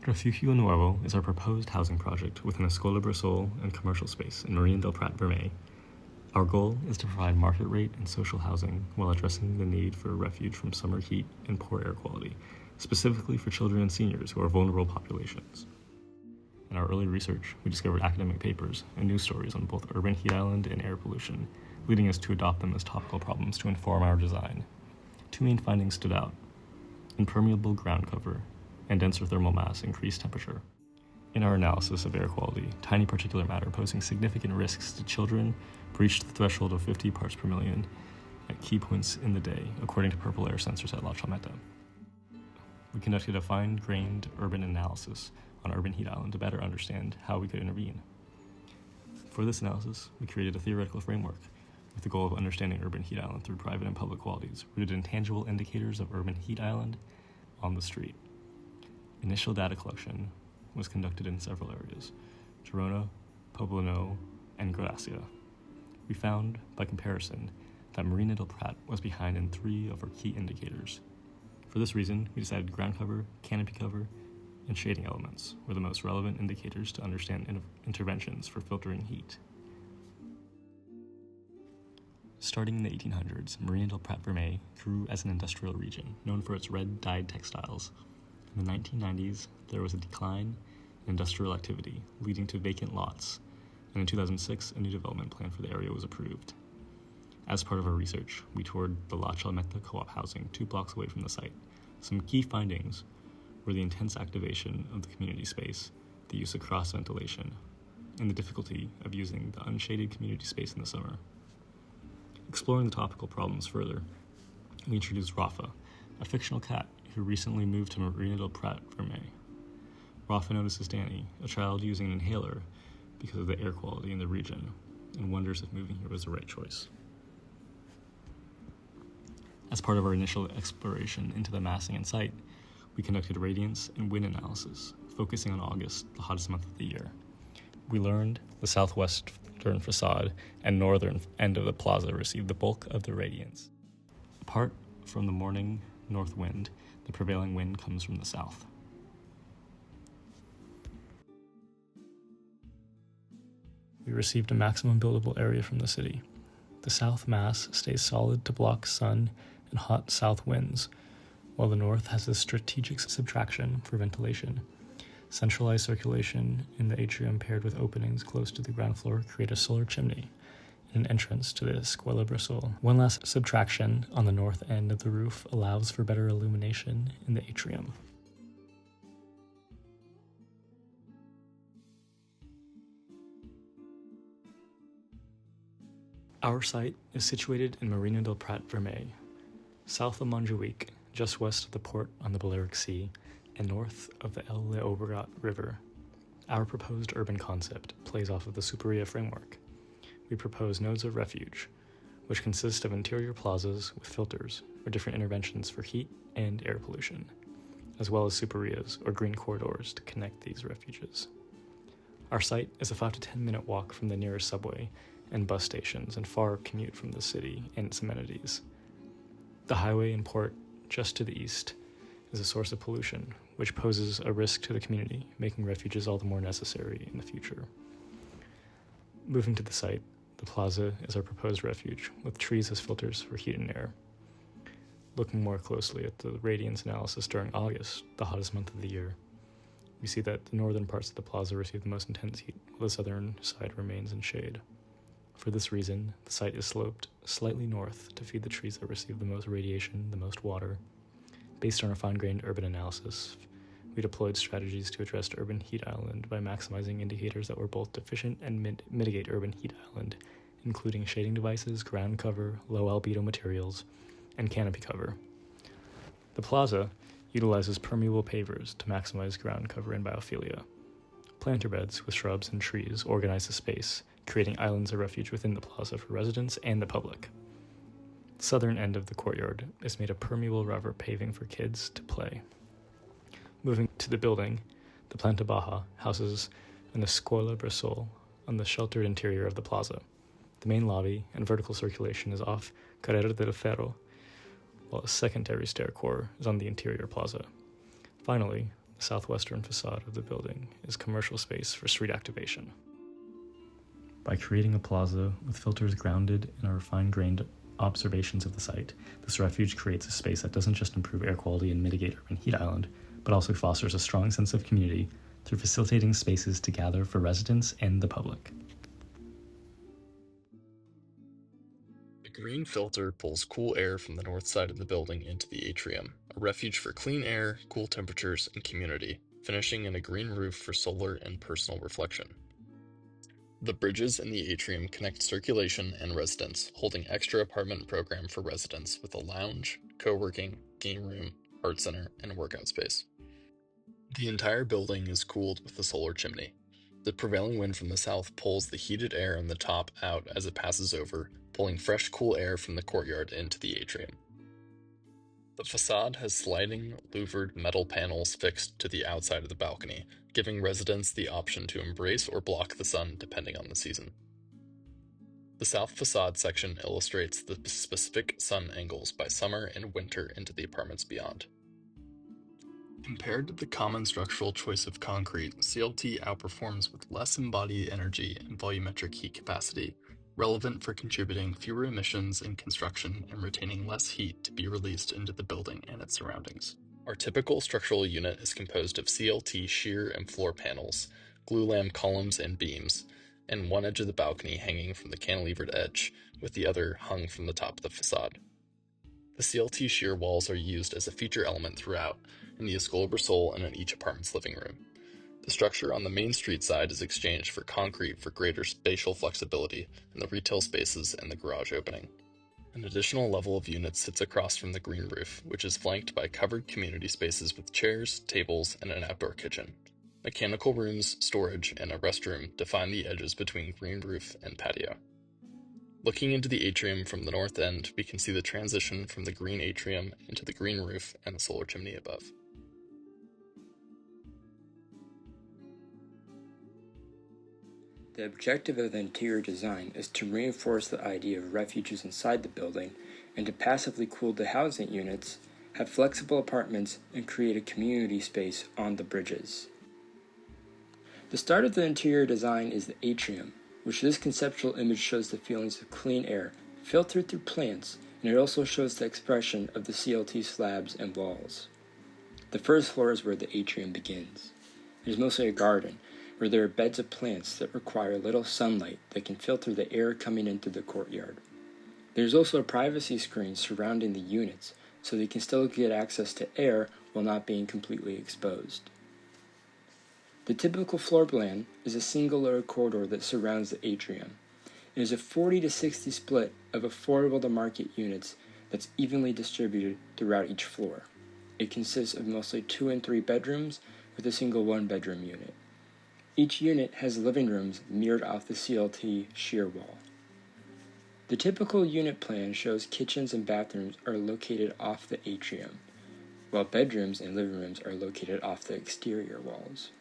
Refugio Nuevo is our proposed housing project within Escola Brasol and commercial space in Marina del Prat Vermey. Our goal is to provide market rate and social housing while addressing the need for refuge from summer heat and poor air quality, specifically for children and seniors who are vulnerable populations. In our early research, we discovered academic papers and news stories on both urban heat island and air pollution, leading us to adopt them as topical problems to inform our design. Two main findings stood out: impermeable ground cover and denser thermal mass increased temperature. In our analysis of air quality, tiny particulate matter posing significant risks to children breached the threshold of 50 parts per million at key points in the day, according to purple air sensors at La Chalmeta. We conducted a fine-grained urban analysis on urban heat island to better understand how we could intervene. For this analysis, we created a theoretical framework with the goal of understanding urban heat island through private and public qualities, rooted in tangible indicators of urban heat island on the street. Initial data collection was conducted in several areas: Girona, Poblano, and Gracia. We found, by comparison, that Marina del Prat was behind in 3 of our key indicators. For this reason, we decided ground cover, canopy cover, and shading elements were the most relevant indicators to understand interventions for filtering heat. Starting in the 1800s, Marina del Prat Vermey grew as an industrial region, known for its red-dyed textiles. In the 1990s, there was a decline in industrial activity, leading to vacant lots, and in 2006, a new development plan for the area was approved. As part of our research, we toured the La Chalmeta co-op housing 2 blocks away from the site. Some key findings were the intense activation of the community space, the use of cross-ventilation, and the difficulty of using the unshaded community space in the summer. Exploring the topical problems further, we introduced Rafa, a fictional cat who recently moved to Marina del Prat Vermey. Rafa notices Danny, a child using an inhaler because of the air quality in the region, and wonders if moving here was the right choice. As part of our initial exploration into the massing and site, we conducted radiance and wind analysis, focusing on August, the hottest month of the year. We learned the southwestern facade and northern end of the plaza received the bulk of the radiance. Apart from the morning north wind, the prevailing wind comes from the south. We received a maximum buildable area from the city. The south mass stays solid to block sun and hot south winds, while the north has a strategic subtraction for ventilation. Centralized circulation in the atrium paired with openings close to the ground floor create a solar chimney and an entrance to the Escuela Brasol. One last subtraction on the north end of the roof allows for better illumination in the atrium. Our site is situated in Marina del Prat Vermey, south of Montjuic, just west of the port on the Balearic Sea, and north of the El Llobregat River. Our proposed urban concept plays off of the Superia framework. We propose nodes of refuge, which consist of interior plazas with filters or different interventions for heat and air pollution, as well as superias or green corridors to connect these refuges. Our site is a 5 to 10 minute walk from the nearest subway and bus stations and far commute from the city and its amenities. The highway and port just to the east is a source of pollution, which poses a risk to the community, making refuges all the more necessary in the future. Moving to the site, the plaza is our proposed refuge, with trees as filters for heat and air. Looking more closely at the radiance analysis during August, the hottest month of the year, we see that the northern parts of the plaza receive the most intense heat, while the southern side remains in shade. For this reason, the site is sloped slightly north to feed the trees that receive the most radiation, the most water. Based on our fine-grained urban analysis, we deployed strategies to address urban heat island by maximizing indicators that were both deficient and mitigate urban heat island, including shading devices, ground cover, low albedo materials, and canopy cover. The plaza utilizes permeable pavers to maximize ground cover and biophilia. Planter beds with shrubs and trees organize the space, creating islands of refuge within the plaza for residents and the public. The southern end of the courtyard is made of permeable rubber paving for kids to play. Moving to the building, the Planta Baja houses an Escuela Brasol on the sheltered interior of the plaza. The main lobby and vertical circulation is off Carrera del Ferro, while a secondary stair core is on the interior plaza. Finally, the southwestern facade of the building is commercial space for street activation. By creating a plaza with filters grounded in our fine-grained observations of the site, this refuge creates a space that doesn't just improve air quality and mitigate urban heat island, but also fosters a strong sense of community through facilitating spaces to gather for residents and the public. The green filter pulls cool air from the north side of the building into the atrium, a refuge for clean air, cool temperatures, and community, finishing in a green roof for solar and personal reflection. The bridges in the atrium connect circulation and residence, holding extra apartment program for residents with a lounge, co-working, game room, art center, and workout space. The entire building is cooled with a solar chimney. The prevailing wind from the south pulls the heated air on the top out as it passes over, pulling fresh, cool air from the courtyard into the atrium. The facade has sliding, louvered metal panels fixed to the outside of the balcony, giving residents the option to embrace or block the sun depending on the season. The south facade section illustrates the specific sun angles by summer and winter into the apartments beyond. Compared to the common structural choice of concrete, CLT outperforms with less embodied energy and volumetric heat capacity, relevant for contributing fewer emissions in construction and retaining less heat to be released into the building and its surroundings. Our typical structural unit is composed of CLT shear and floor panels, glulam columns and beams, and one edge of the balcony hanging from the cantilevered edge, with the other hung from the top of the facade. The CLT shear walls are used as a feature element throughout, in the Escobar Sol and in each apartment's living room. The structure on the Main Street side is exchanged for concrete for greater spatial flexibility in the retail spaces and the garage opening. An additional level of units sits across from the green roof, which is flanked by covered community spaces with chairs, tables, and an outdoor kitchen. Mechanical rooms, storage, and a restroom define the edges between green roof and patio. Looking into the atrium from the north end, we can see the transition from the green atrium into the green roof and the solar chimney above. The objective of the interior design is to reinforce the idea of refuges inside the building and to passively cool the housing units, have flexible apartments, and create a community space on the bridges. The start of the interior design is the atrium, which this conceptual image shows the feelings of clean air filtered through plants, and it also shows the expression of the CLT slabs and walls. The first floor is where the atrium begins. It is mostly a garden, where there are beds of plants that require little sunlight that can filter the air coming into the courtyard. There is also a privacy screen surrounding the units, so they can still get access to air while not being completely exposed. The typical floor plan is a single layer corridor that surrounds the atrium. It is a 40 to 60 split of affordable to market units that's evenly distributed throughout each floor. It consists of mostly 2 and 3 bedrooms with a single 1-bedroom unit. Each unit has living rooms mirrored off the CLT shear wall. The typical unit plan shows kitchens and bathrooms are located off the atrium, while bedrooms and living rooms are located off the exterior walls.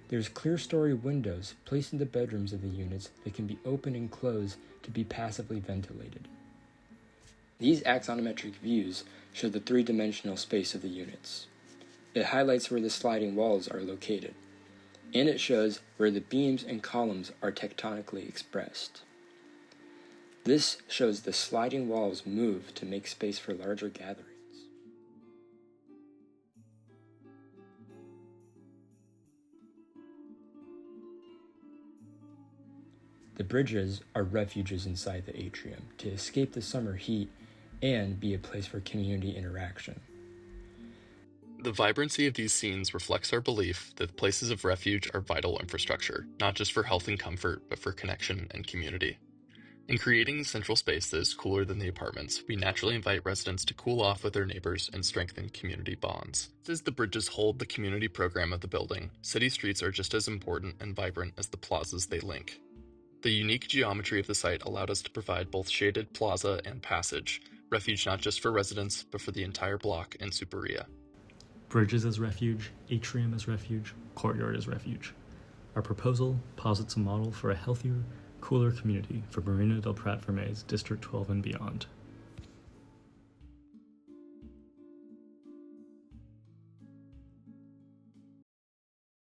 There's clear-story windows placed in the bedrooms of the units that can be opened and closed to be passively ventilated. These axonometric views show the 3-dimensional space of the units. It highlights where the sliding walls are located, and it shows where the beams and columns are tectonically expressed. This shows the sliding walls move to make space for larger gatherings. The bridges are refuges inside the atrium to escape the summer heat and be a place for community interaction. The vibrancy of these scenes reflects our belief that places of refuge are vital infrastructure, not just for health and comfort, but for connection and community. In creating central space that is cooler than the apartments, we naturally invite residents to cool off with their neighbors and strengthen community bonds. As the bridges hold the community program of the building, city streets are just as important and vibrant as the plazas they link. The unique geometry of the site allowed us to provide both shaded plaza and passage, refuge not just for residents, but for the entire block and Superia. Bridges as refuge, atrium as refuge, courtyard as refuge. Our proposal posits a model for a healthier, cooler community for Marina del Prat Vermey's District 12 and beyond.